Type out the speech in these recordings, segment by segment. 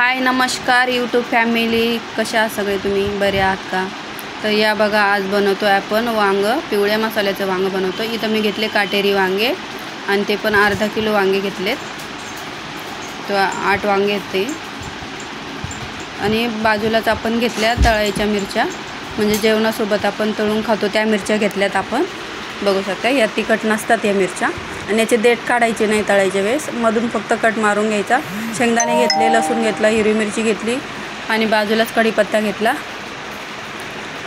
हाय नमस्कार YouTube family, कशा सगळे तुम्ही बरे आहात का? तर या बघा, आज बनवतो आपण वांग, पिवळ्या मसाल्याचं वांग बनवतो। इथं मी घेतले काटेरी वांगे आणि ते पण अर्धा किलो वांगे घेतलेत। तो 8 वांगे आहेत ते। आणि बाजूलाच आपण घेतल्या तळायच्या मिरच्या, म्हणजे जेवणासोबत आपण तळून खातो त्या मिरच्या घेतल्यात आपण। बघू शकता या तिखट नसतात या मिरच्या। आणि याचे देठ काढायचे नाही तळायच्या वेळेस, मधून फक्त कट मारून घ्यायचा। शेंगदाणे घेतले, लसूण घेतला, हिरवी मिरची घेतली आणि बाजूलाच कढीपत्ता घेतला।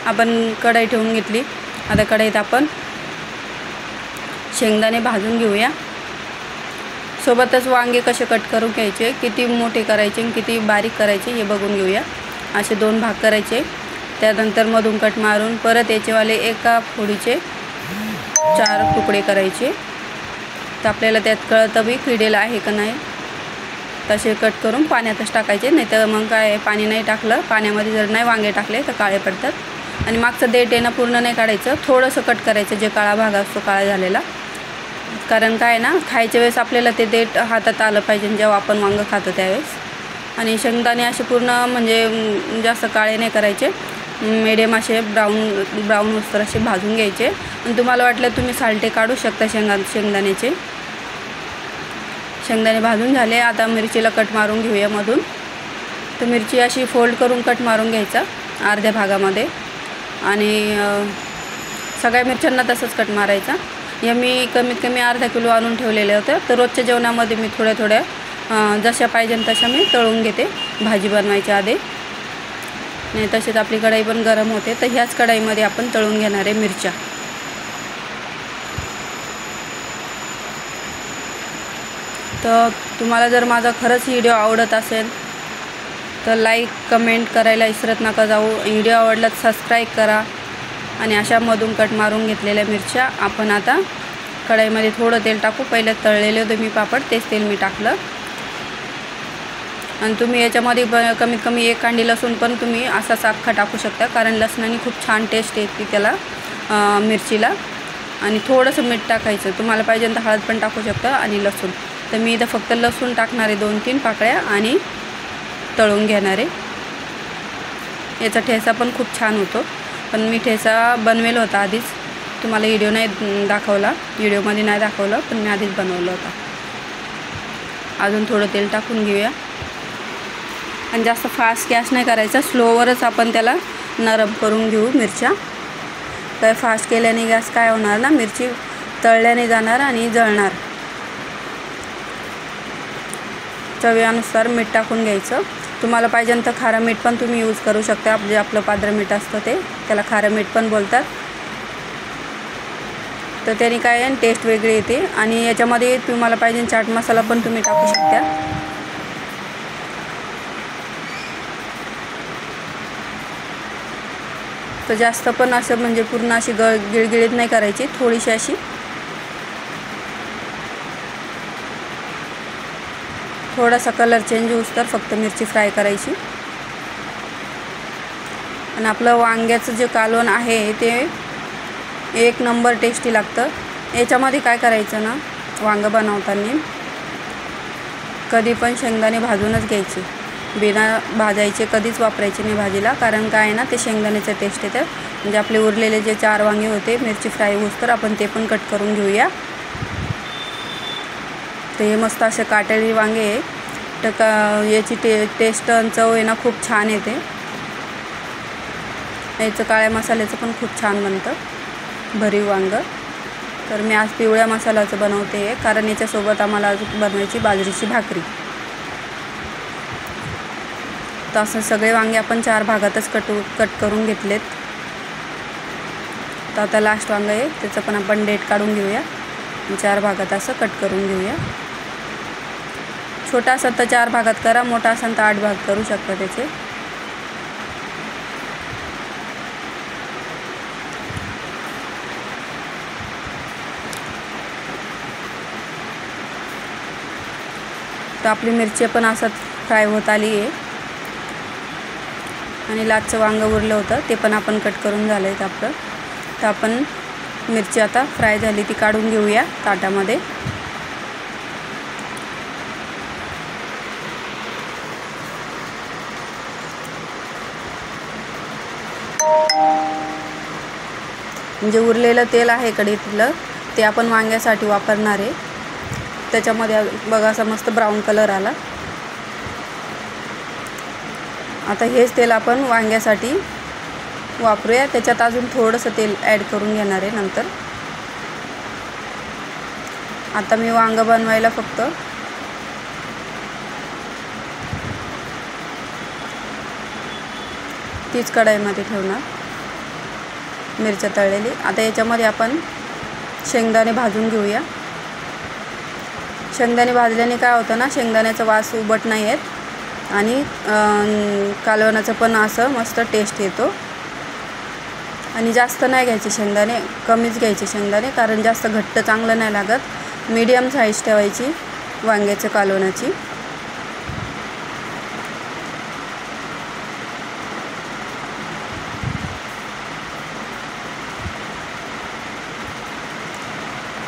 आपण कढई ठेवून घेतली। आता कढईत आपण शेंगदाणे भाजून घेऊया। सोबतच वांगे कसे कट करून घ्यायचे, किती मोठे करायचे आणि किती बारीक करायचे हे बघून घेऊया। असे 2 भाग करायचे, त्यानंतर मधून कट मारून परत याचेवाले एका फोडीचे 4 तुकडे करायचे। तर आपल्याला त्यात कळतं बी किडेला आहे का नाही। तसे कट करून पाण्यातच टाकायचे, नाही तर मग काय पाणी नाही टाकलं, पाण्यामध्ये जर नाही वांगे टाकले तर काळे पडतात। आणि मागचं देठ आहे ना पूर्ण नाही काढायचं, थोडंसं कट करायचं, जे काळा भाग असतो काळा झालेला। कारण काय ना, खायच्या वेळेस आपल्याला ते देठ हातात आलं पाहिजे जेव्हा आपण वांग खातो त्यावेळेस। आणि शेंगदाणे असे पूर्ण म्हणजे जास्त काळे नाही करायचे, मीडियम असे ब्राऊन होस्तर असे भाजून घ्यायचे। आणि तुम्हाला वाटलं तुम्ही सालटे काढू शकता शेंगदाण्याचे। शेंगदाणे भाजून झाले, आता मिरचीला कट मारून घेऊया मधून। तर मिरची अशी फोल्ड करून कट मारून घ्यायचा अर्ध्या भागामध्ये, आणि सगळ्या मिरच्यांना तसंच कट मारायचा। या मी कमीत कमी अर्धा किलो आणून ठेवलेले होते, तर रोजच्या जेवणामध्ये मी थोड्या जशा पाहिजे तशा मी तळून घेते भाजी बनवायच्या आधी। नाही तसेच आपली कढई पण गरम होते, तर ह्याच कढईमध्ये आपण तळून घेणार आहे मिरच्या। तर तुम्हाला जर माझा खरंच व्हिडिओ आवडत असेल तर लाईक कमेंट करायला विसरत नका जाऊ। व्हिडिओ आवडला तर सबस्क्राईब करा। आणि अशा मधून कट मारून घेतलेल्या मिरच्या आपण आता कढईमध्ये थोडं तेल टाकू। पहिले तळलेले होते मी पापड, तेच तेल मी टाकलं। आणि तुम्ही याच्यामध्ये कमीत कमी 1 कांडी लसूण पण तुम्ही असाच अख्खा टाकू शकता, कारण लसणाने खूप छान टेस्ट येते त्याला, मिरचीला। आणि थोडंसं मीठ टाकायचं, तुम्हाला पाहिजे तर हळद पण टाकू शकता आणि लसूण। तर मी इथं फक्त लसूण टाकणार आहे 2-3 पाकळ्या आणि तळून घेणार आहे। याचा ठेचा पण खूप छान होतो, पण मी ठेचा बनवेल होता आधीच, तुम्हाला व्हिडिओ नाही दाखवला, व्हिडिओमध्ये नाही दाखवलं, पण मी आधीच बनवलं होता। अजून थोडं तेल टाकून घेऊया। आणि जास्त फास्ट गॅस नाही करायचा, स्लोवरच आपण त्याला नरम करून घेऊ मिरच्या। काय फास्ट केल्याने गॅस काय होणार ना, मिरची तळल्याने जाणार आणि जळणार। चवीनुसार मीठ टाकून घ्यायचं। तुम्हाला पाहिजे तर खारं मीठ पण तुम्ही यूज करू शकता, जे आपलं पांढरं मीठ असतं ते, त्याला खारं मीठ पण बोलतात। तर त्याने काय आहे, टेस्ट वेगळी येते। आणि याच्यामध्ये तुम्हाला पाहिजे चाट मसाला पण तुम्ही टाकू शकता। तर जास्त पण असं म्हणजे पूर्ण अशी गिळगिळीत नाही करायची, थोडीशी अशी थोडासा कलर चेंज होऊस तर फक्त मिरची फ्राय करायची। आणि आपलं वांग्याचं जे कालवण आहे ते 1 नंबर टेस्टी लागतं। याच्यामध्ये काय करायचं ना, वांगं बनवताना कधी पण शेंगदाणे भाजूनच घ्यायचे, बिना भाजायचे कधीच वापरायचे नाही भाजीला। कारण काय आहे ना, ते शेंगदाण्याचं टेस्ट येतं। म्हणजे आपले उरलेले जे 4 वांगे होते मिरची फ्राय होऊस तर आपण ते पण कट करून घेऊया। तर हे मस्त असे काटेरी वांगे आहे, तर याची टेस्ट आणि चव आहे ना खूप छान येते। याचं काळ्या मसाल्याचं पण खूप छान बनतं भरीव वांगं। तर मी आज पिवळ्या मसाल्याचं बनवते, कारण याच्यासोबत आम्हाला आज बनवायची बाजरीची भाकरी। तर असं सगळे वांगे आपण 4 भागातच कट करून घेतलेत। तर आता लास्ट वांगं आहे, त्याचं पण आपण देठ काढून घेऊया। 4 भागात असं कट करून घेऊया। छोटा असेल तर 4 भागात करा, मोठा असेल तर 8 भाग करू शकता त्याचे। तर आपली मिरची पण असं फ्राय होत आली आहे। आणि लाचचं वांगं उरलं होतं ते पण आपण कट करून झालं आहे आपलं। तर आपण मिरची आता फ्राय झाली ती काढून घेऊया ताटामध्ये। म्हणजे उरलेलं तेल आहे कढईतलं ते आपण वांग्यासाठी वापरणार आहे. त्याच्यामध्ये बघा असा मस्त ब्राऊन कलर आला. आता हेच तेल आपण वांग्यासाठी वापरूया. त्याच्यात अजून थोडंसं तेल ॲड करून घेणार आहे नंतर. आता मी वांगं बनवायला फक्त तीच कढईमध्ये ठेवणार मिरच्या तळलेली. आता याच्यामध्ये आपण शेंगदाणे भाजून घेऊया. शेंगदाणे भाजल्याने काय होतं ना, शेंगदाण्याचा वास उबट नाही येत आणि कालवणाचं पण असं मस्त टेस्ट येतो. आणि जास्त नाही घ्यायचे शेंगदाणे, कमीच घ्यायचे शेंगदाणे, कारण जास्त घट्ट चांगलं नाही लागत. मीडियम साईज ठेवायची वांग्याच्या कालवणाची.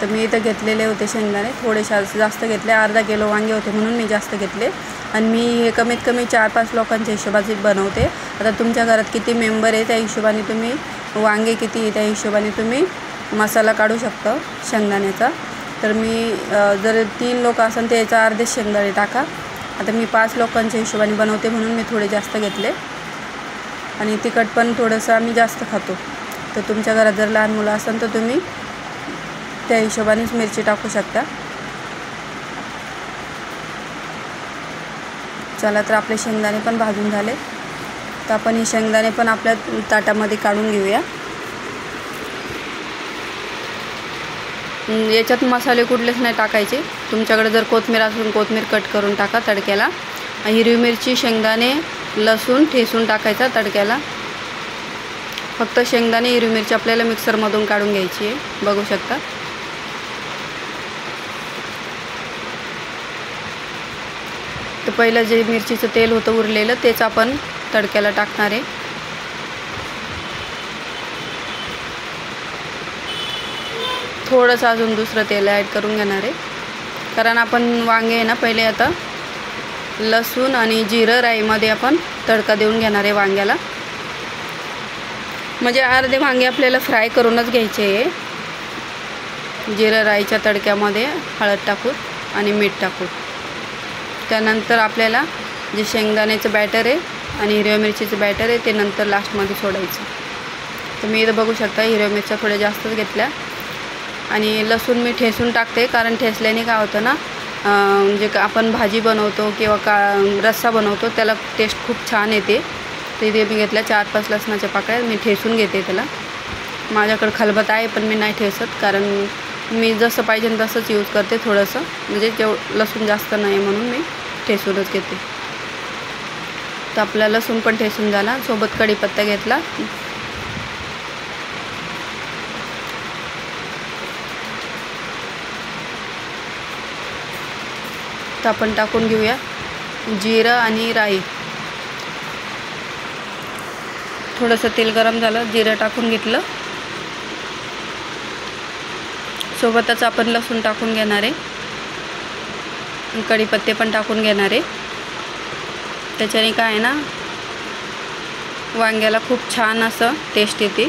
तर मी इथं घेतलेले होते शेंगदाणे, थोडेसे जास्त घेतले. अर्धा किलो वांगे होते म्हणून मी जास्त घेतले. आणि मी हे कमीत कमी 4-5 लोकांच्या हिशोबाने बनवते. आता तुमच्या घरात किती मेंबर आहे त्या हिशोबाने तुम्ही, वांगे किती आहे त्या हिशोबाने तुम्ही मसाला काढू शकता शेंगदाण्याचा. तर मी जर 3 लोक असेल तर याचा अर्धे शेंगदाणे टाका. आता मी 5 लोकांच्या हिशोबाने बनवते म्हणून मी थोडे जास्त घेतले. आणि तिखट पण थोडंसं आम्ही जास्त खातो. तर तुमच्या घरात जर लहान मुलं असेल तर तुम्ही त्या हिशोबानेच मिरची टाकू शकता. चला, तर आपले शेंगदाणे पण भाजून झाले. तर आपण हे शेंगदाणे पण आपल्या ताटामध्ये काढून घेऊया. याच्यात मसाले कुठलेच नाही टाकायचे. तुमच्याकडे जर कोथिंबीर असेल कोथिंबीर कट करून टाका तडक्याला. हिरवी मिरची, शेंगदाणे, लसूण ठेचून टाकायचा तडक्याला. फक्त शेंगदाणे, हिरवी मिरची आपल्याला मिक्सरमधून काढून घ्यायची आहे, बघू शकता. तर पहिलं जे मिरचीचं तेल होतं उरलेलं तेच आपण तडक्याला टाकणार आहे. थोडंसं अजून दुसरं तेल ॲड करून घेणार आहे, कारण आपण वांगे आहे ना पहिले आता लसूण आणि जिरं राईमध्ये आपण तडका देऊन घेणार आहे वांग्याला. म्हणजे अर्धे वांगे आपल्याला फ्राय करूनच घ्यायचे आहे. जिरं राईच्या तडक्यामध्ये हळद टाकून आणि मीठ टाकून. त्यानंतर आपल्याला जे शेंगदाण्याचं बॅटर आहे आणि हिरव्या मिरचीचं बॅटर आहे ते नंतर लास्टमध्ये सोडायचं. तर मी इथं बघू शकता हिरव्या मिरच्या थोड्या जास्तच घेतल्या. आणि लसूण मी ठेचून टाकते, कारण ठेचल्याने काय होतं ना, म्हणजे आपण भाजी बनवतो किंवा रस्सा बनवतो त्याला टेस्ट खूप छान येते. तर इथे मी घेतल्या 4-5 लसणाच्या पाकळ्या. मी ठेचून घेते त्याला. माझ्याकडे खलबत आहे पण मी नाही ठेचत, कारण मी जसं पाहिजे तसंच यूज करते. थोडंसं म्हणजे लसूण जास्त नाही म्हणून मी ठेचूनच घेते. तर आपला लसूण पण ठेचून झाला. सोबत कढीपत्ता घेतला. तर आपण टाकून घेऊया जिरं आणि राई. थोडंसं तेल गरम झालं, जिरं टाकून घेतलं. सोबतच आपण लसूण टाकून घेणार आहे, कढीपत्ते पण टाकून घेणार आहे. त्याच्याने काय आहे ना, वांग्याला खूप छान असं टेस्ट येते.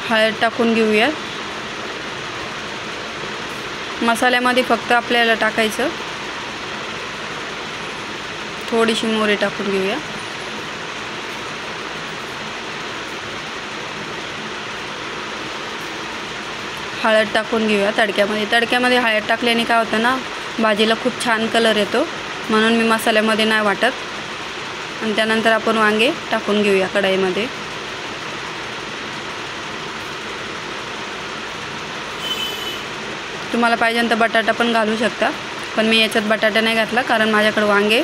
हळद टाकून घेऊया. मसाल्यामध्ये फक्त आपल्याला टाकायचं थोडीशी मोहरी टाकून घेऊया. हळद टाकून घेऊया तडक्यामध्ये हळद टाकल्याने काय होतं ना, भाजीला खूप छान कलर येतो, म्हणून मी मसाल्यामध्ये नाही वाटत. आणि त्यानंतर आपण वांगे टाकून घेऊया कढईमध्ये. तुम्हाला पाहिजे तर बटाटा पण घालू शकता, पण मी याच्यात बटाटा नाही घातला, कारण माझ्याकडे वांगे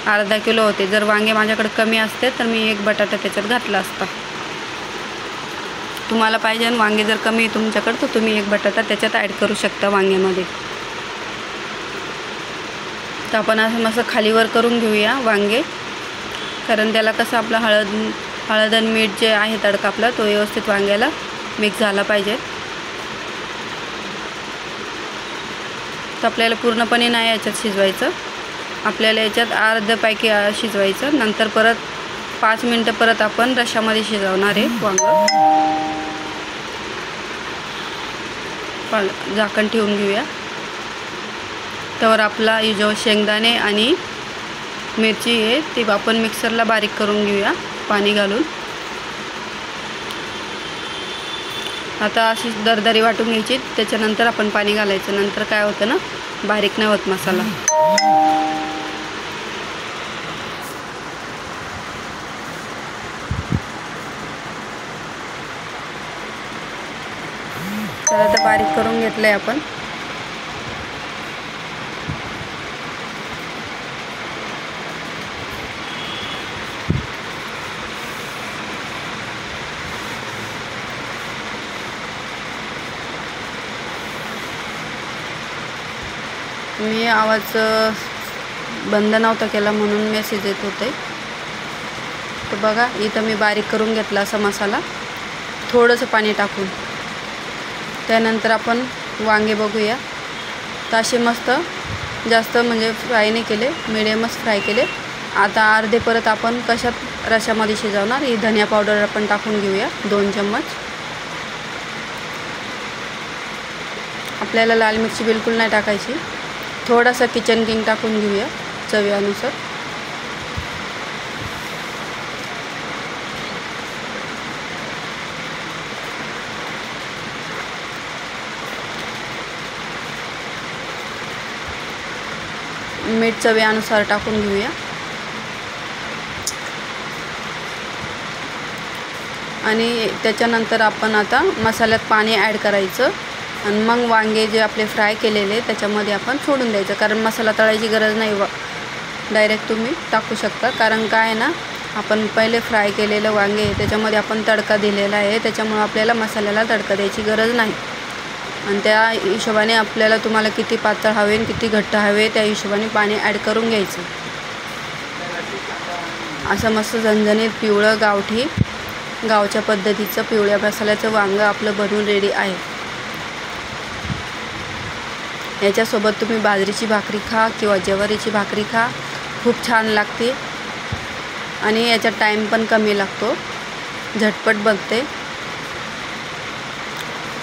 अर्धा किलो होते. जर वांगे माझ्याकडे कमी असते तर मी 1 बटाटा त्याच्यात घातला असता. तुम्हाला पाहिजे आणि वांगे जर कमी आहे तुमच्याकडे तर तुम्ही 1 बटाटा त्याच्यात ॲड करू शकता वांग्यामध्ये. तर आपण असं मस्त खालीवर करून घेऊया वांगे, कारण त्याला कसं आपलं हळद आणि मीठ जे आहे तडका आपला तो व्यवस्थित वांग्याला मिक्स झाला पाहिजे. तर आपल्याला पूर्णपणे नाही याच्यात शिजवायचं, आपल्याला याच्यात अर्ध्यापैकी शिजवायचं. नंतर परत 5 मिनटं परत आपण रश्श्यामध्ये शिजवणार आहे वांगं. झाकण ठेवून घेऊया. त्यावर आपला जो शेंगदाणे आणि मिरची आहे ती आपण मिक्सरला बारीक करून घेऊया पाणी घालून. आता अशी दरदरी वाटून घ्यायची. त्याच्यानंतर आपण पाणी घालायचं. नंतर काय होतं ना, बारीक नाही होत मसाला. तर आता बारीक करून घेतलंय आपण. मी आवाज बंद नव्हता केला म्हणून मेसेज येत होते. तर बघा इथं मी बारीक करून घेतला असा मसाला थोडंसं पाणी टाकून. त्यानंतर आपण वांगे बघूया. तर असे मस्त जास्त म्हणजे फ्राय नाही केले, मिडियमच फ्राय केले. आता अर्धे परत आपण कशात रश्श्यामध्ये शिजवणार. ही धनिया पावडर आपण टाकून घेऊया 2 चम्मच. आपल्याला लाल मिरची बिलकुल नाही टाकायची. थोडासा किचन किंग टाकून घेऊया चवीनुसार. मीठ चवीनुसार टाकून घेऊया. आणि त्याच्यानंतर आपण आता मसाल्यात पाणी ॲड करायचं आणि मग वांगे जे आपले फ्राय केलेले त्याच्यामध्ये आपण सोडून द्यायचं. कारण मसाला तळायची गरज नाही, डायरेक्ट तुम्ही टाकू शकता. कारण काय आहे ना, आपण पहिले फ्राय केलेलं वांगे त्याच्यामध्ये आपण तडका दिलेला आहे, त्याच्यामुळं आपल्याला मसाल्याला तडका द्यायची गरज नाही. आणि त्या हिशोबाने आपल्याला तुम्हाला किती पातळ हवे आणि किती घट्ट हवे त्या हिशोबाने पाणी ॲड करून घ्यायचं. असं मस्त झणझणीत पिवळं गावठी गावच्या पद्धतीचं पिवळ्या मसाल्याचं वांगं आपलं बनवून रेडी आहे. याच्यासोबत तुम्ही बाजरीची भाकरी खा किंवा ज्वारीची भाकरी खा, खूप छान लागते. आणि याचा टाईम पण कमी लागतो, झटपट बनते.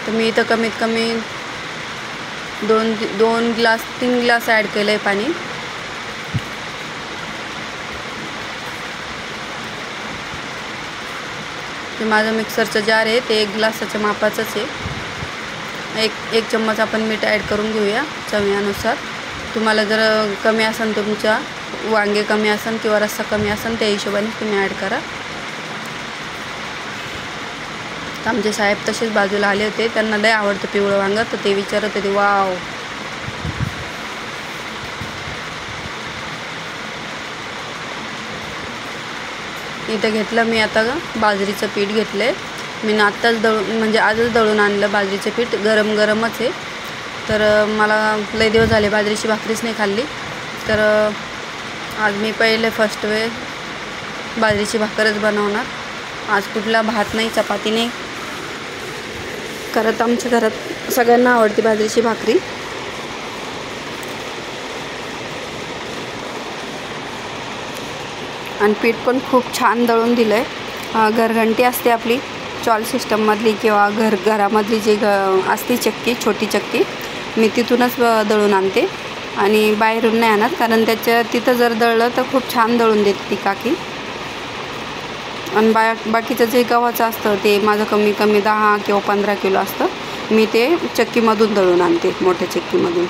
तर मी इथं कमीत कमी 3 ग्लास ॲड केलं आहे पाणी. ते माझं मिक्सरचं जार आहे ते 1 ग्लासाच्या मापाचंच आहे. एक चम्मच आपण मीठ ॲड करून घेऊया चवीनुसार. तुम्हाला जर कमी असेल, तुमच्या वांगे कमी असेल किंवा रस्सा कमी असेल त्या हिशोबाने तुम्ही ॲड करा. आमचे साहेब तसेच बाजूला आले होते, त्यांना लय आवडतं पिवळं वांगं. तर ते विचारत होते वाव. इथं घेतलं मी आता बाजरीचं पीठ घेतलं आहे. मी आत्ताच म्हणजे आजच दळून आणलं बाजरीचं पीठ. गरमच आहे. तर मला लय दिवस झाले बाजरीची भाकरीच नाही खाल्ली. तर आज मी पहिले फर्स्ट वेळ बाजरीची भाकरच बनवणार. आज कुठला भात नाही, चपाती नाही करत. आमच्या घरात सगळ्यांना आवडते बाजरीची भाकरी. आणि पीठ पण खूप छान दळून दिलं आहे. घरघंटी असते आपली चॉल सिस्टममधली किंवा घरामधली जी असते चक्की, छोटी चक्की, मी तिथूनच दळून आणते आणि बाहेरून नाही आणत. कारण तिथं जर दळलं तर खूप छान दळून देते ती काकी. आणि बाकीचं जे गव्हाचं असतं ते माझं कमी 10 किंवा 15 किलो असतं. मी ते चक्कीमधून दळून आणते, मोठ्या चक्कीमधून.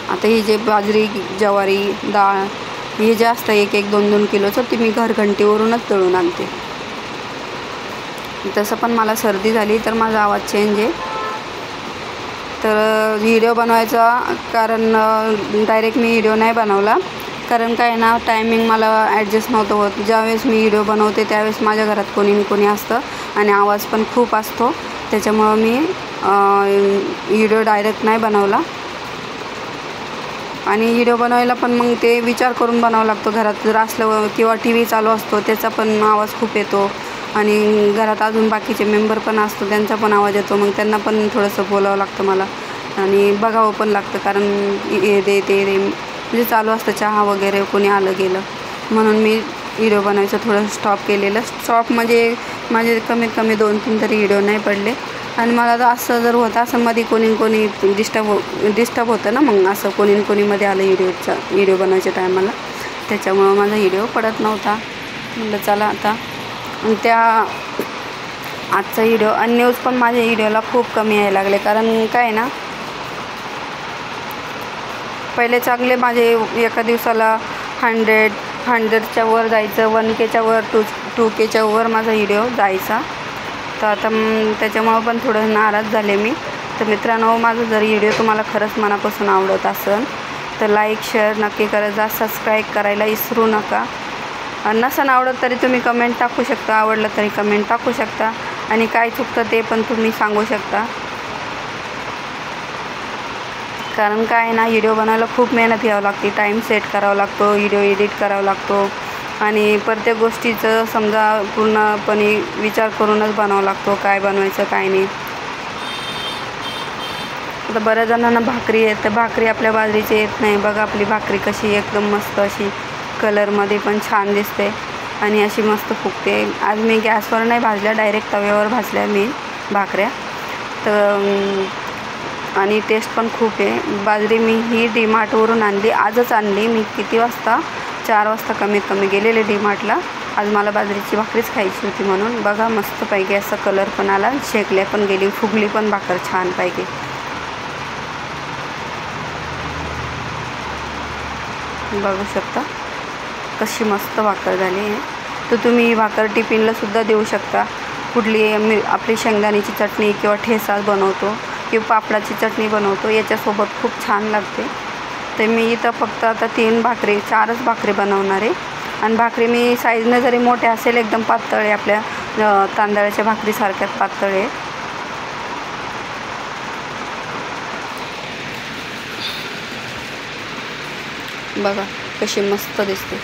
आता ही जे बाजरी, ज्वारी, डाळ हे जे असतं 1-1, 2-2 किलोचं, ते मी घरघंटीवरूनच दळून आणते. तसं पण मला सर्दी झाली तर माझा आवाज चेंज आहे. तर व्हिडिओ बनवायचा कारण डायरेक्ट मी व्हिडिओ नाही बनवला. कारण काय ना, टायमिंग मला ॲडजस्ट नव्हतं होत. ज्यावेळेस मी व्हिडिओ बनवते त्यावेळेस माझ्या घरात कोणी असतं आणि आवाज पण खूप असतो. त्याच्यामुळं मी व्हिडिओ डायरेक्ट नाही बनवला. आणि व्हिडिओ बनवायला पण मग ते विचार करून बनावं लागतो. घरात जर असलं किंवा टी व्ही चालू असतो त्याचा पण आवाज खूप येतो. आणि घरात अजून बाकीचे मेंबर पण असतो त्यांचा पण आवाज येतो. मग त्यांना पण थोडंसं बोलावं लागतं मला आणि बघावं पण लागतं. कारण हे दे ते दे, म्हणजे चालू असतं चहा वगैरे, कोणी आलं गेलं, म्हणून मी व्हिडिओ बनवायचं थोडं स्टॉप केलेलं. स्टॉप म्हणजे माझे कमीत कमी 2-3 तरी व्हिडिओ नाही पडले. आणि मला तर असं जर होतं असं मध्ये कोणी डिस्टर्ब होतं ना, मग असं कोणीमध्ये आलं व्हिडिओ बनवायच्या टायमाला, त्याच्यामुळं माझा व्हिडिओ पडत नव्हता. म्हटलं चला आता. आणि त्या आजचा व्हिडिओ आणि न्यूज पण माझ्या व्हिडिओला खूप कमी यायला लागले. कारण काय ना, पहिले चांगले माझे एका दिवसाला 100च्या वर जायचं, 1Kच्या वर 2Kच्या वर माझा व्हिडिओ जायचा. तर आता त्याच्यामुळं पण थोडं नाराज झाले मी. तर मित्रांनो, माझा जर व्हिडिओ तुम्हाला खरंच मनापासून आवडत असेल तर लाईक शेअर नक्की करत जा, सबस्क्राईब करायला विसरू नका. नसन आवडत तरी तुम्ही कमेंट टाकू शकता, आवडलं तरी कमेंट टाकू शकता, आणि काय चुकतं ते पण तुम्ही सांगू शकता. कारण काय ना, व्हिडिओ बनवायला खूप मेहनत घ्यावं लागते, टाईम सेट करावा लागतो, व्हिडिओ एडिट करावा लागतो, आणि प्रत्येक गोष्टीचं समजा पूर्णपणे विचार करूनच बनावं लागतो, काय बनवायचं काय नाही. आता बऱ्याच जणांना भाकरी येते, भाकरी आपल्या बाजरीची येत नाही. बघा आपली भाकरी कशी एकदम मस्त अशी कलरमध्ये पण छान दिसते आणि अशी मस्त फुगते. आज मी गॅसवर नाही भाजल्या, डायरेक्ट तव्यावर भाजल्या मी भाकऱ्या. तर आणि टेस्ट पण खूप आहे. बाजरी मी ही डीमार्टवरून आणली, आजच आणली मी. किती वाजता? 4 वाजता कमीत कमी गेलेले डीमार्टला. आज मला बाजरीची भाकरीच खायची होती म्हणून. बघा मस्तपैकी असा कलर पण आला, शेकल्या पण गेली, फुगली पण भाकर छानपैकी. बघू शकता कशी मस्त भाकर झाली आहे. तर तुम्ही ही भाकर टिफिनलासुद्धा देऊ शकता. कुठली आपली शेंगदाण्याची चटणी किंवा ठेचा बनवतो किंवा पापडाची चटणी बनवतो, याच्यासोबत खूप छान लागते. तर मी इथं फक्त आता 4च भाकरी बनवणार आहे. आणि भाकरी मी साईजनं जरी मोठ्या असेल, एकदम पातळ आहे, आपल्या तांदळाच्या भाकरीसारख्याच पातळ आहे. बघा कशी मस्त दिसते.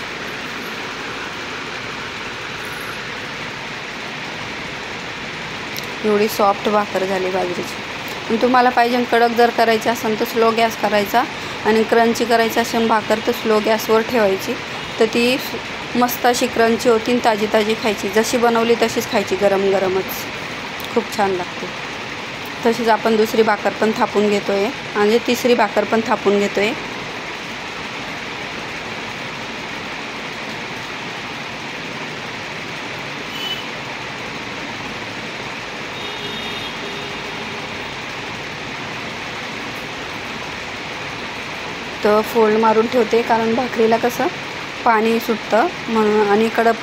एवढी सॉफ्ट भाकर झाली बाजरीची. आणि तुम्हाला पाहिजे कडक जर करायची असेल तर स्लो गॅस करायचा, आणि क्रंची करायची असेल भाकर तर स्लो गॅसवर ठेवायची. तर ती मस्त अशी क्रंची होती, ताजी ताजी खायची. जशी बनवली तशीच खायची, गरम गरमच. खूप छान लागते. तशीच आपण दुसरी भाकर पण थापून घेतो आहे, आणि तिसरी भाकर पण थापून घेतो आहे. तर फोल्ड मारून ठेवते, कारण भाकरीला कसं पाणी सुटतं म्हणून, आणि कडक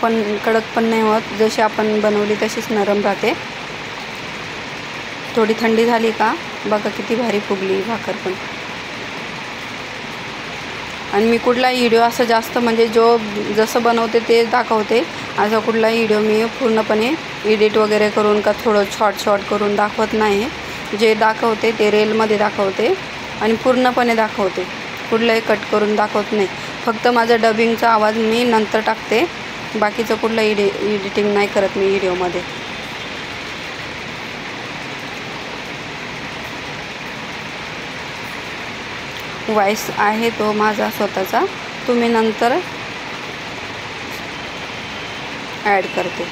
पण नाही होत. जशी आपण बनवली तशीच नरम राहते. थोडी थंडी झाली का बघा किती भारी फुगली भाकर पण. आणि मी कुठलाही व्हिडिओ असं जास्त म्हणजे जसं बनवते ते दाखवते. असा कुठलाही व्हिडिओ मी पूर्णपणे एडिट वगैरे करून का थोडं शॉर्ट करून दाखवत नाही. जे दाखवते ते रीलमध्ये दाखवते आणि पूर्णपणे दाखवते, कुठलाही कट करून दाखवत नाही. फक्त माझा डबिंगचा आवाज मी नंतर टाकते, बाकीचं कुठलं एडिटिंग नाही करत मी व्हिडिओमध्ये. व्हॉइस आहे तो माझा स्वतःचा, तुम्ही नंतर ॲड करते.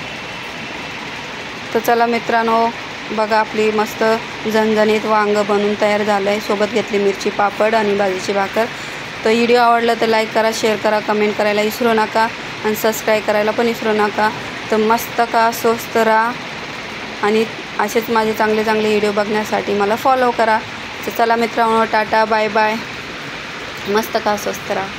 तर चला मित्रांनो, बघा आपली मस्त झणझणीत वांगं बनून तयार झालं आहे. सोबत घेतली मिरची पापड आणि बाजरीची भाकर. तर व्हिडिओ आवडला तर लाईक करा, शेअर करा, कमेंट करायला विसरू नका, आणि सबस्क्राईब करायला पण विसरू नका. तर मस्त का स्वस्त राहा, आणि असेच माझे चांगले व्हिडिओ बघण्यासाठी मला फॉलो करा. तर चला मित्रांनो, टाटा बाय बाय. मस्त का स्वस्त राहा.